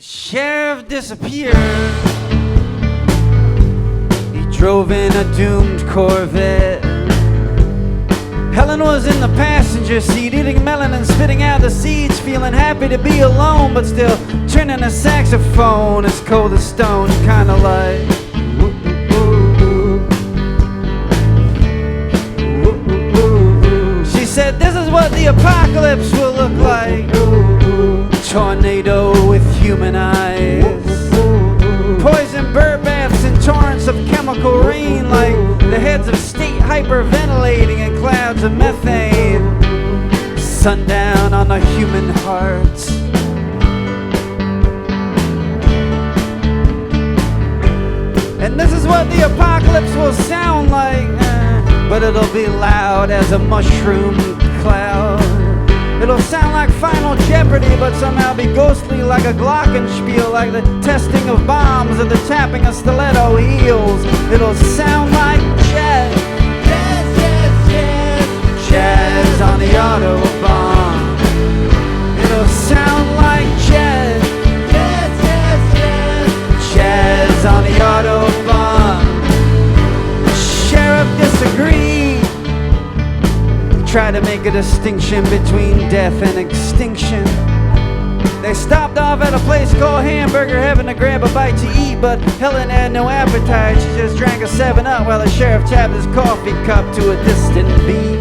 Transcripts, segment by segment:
Sheriff disappeared. He drove in a doomed Corvette. Helen was in the passenger seat, eating melon and spitting out the seeds, feeling happy to be alone, but still turning a saxophone as cold as stone, kinda like. She said, "This is what the apocalypse will look like. Tornado with human eyes. Poison bird baths and torrents of chemical rain, like the heads of state hyperventilating in clouds of methane. Sundown on the human hearts. And this is what the apocalypse will sound like, but it'll be loud as a mushroom cloud. It'll sound like Final Jeopardy, but somehow be ghostly like a glockenspiel, like the testing of bombs or the tapping of stiletto heels. It'll sound like jazz, jazz, jazz, jazz, jazz on the Autobahn. It'll sound like jazz, jazz, jazz, jazz, jazz on the Autobahn. Sheriff disagreed. Try to make a distinction between death and extinction. They stopped off at a place called Hamburger Heaven to grab a bite to eat, but Helen had no appetite. She just drank a 7-Up while the sheriff tapped his coffee cup to a distant beat.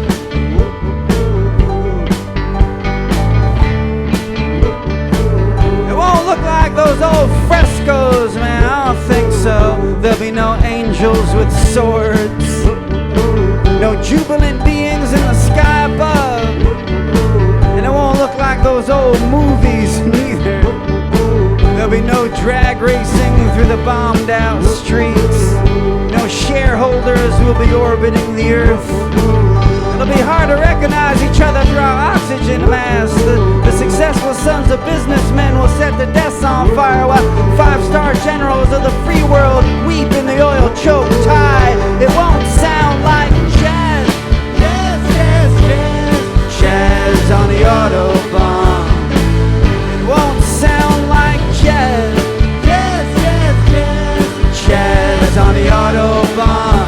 It won't look like those old frescoes, man, I don't think so. There'll be no angels with swords, no jubilant beings in the sky above. And it won't look like those old movies neither. There'll be no drag racing through the bombed out streets. No shareholders will be orbiting the earth. It'll be hard to recognize each other through our oxygen masks. The successful sons of businessmen will set their desks on fire while 5-star generals of the free world weep in the oil-choked tide. It won't sound like jazz, jazz, jazz, jazz, jazz on the Autobahn. It won't sound like jazz, jazz, jazz, jazz, jazz on the Autobahn.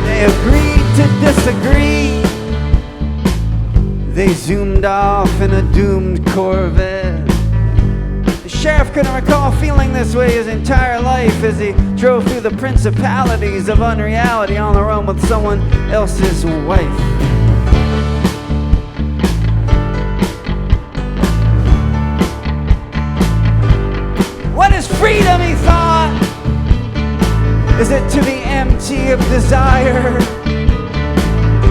They agreed to disagree. They zoomed off in a doomed Corvette. The sheriff couldn't recall feeling this way his entire life as he drove through the principalities of unreality on the run with someone else's wife. What is freedom, he thought? Is it to be empty of desire?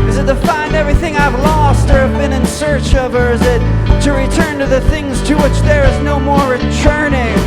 Is it to find everything I've lost or have been in search of? Or is it to return to the things to which there is no more returning?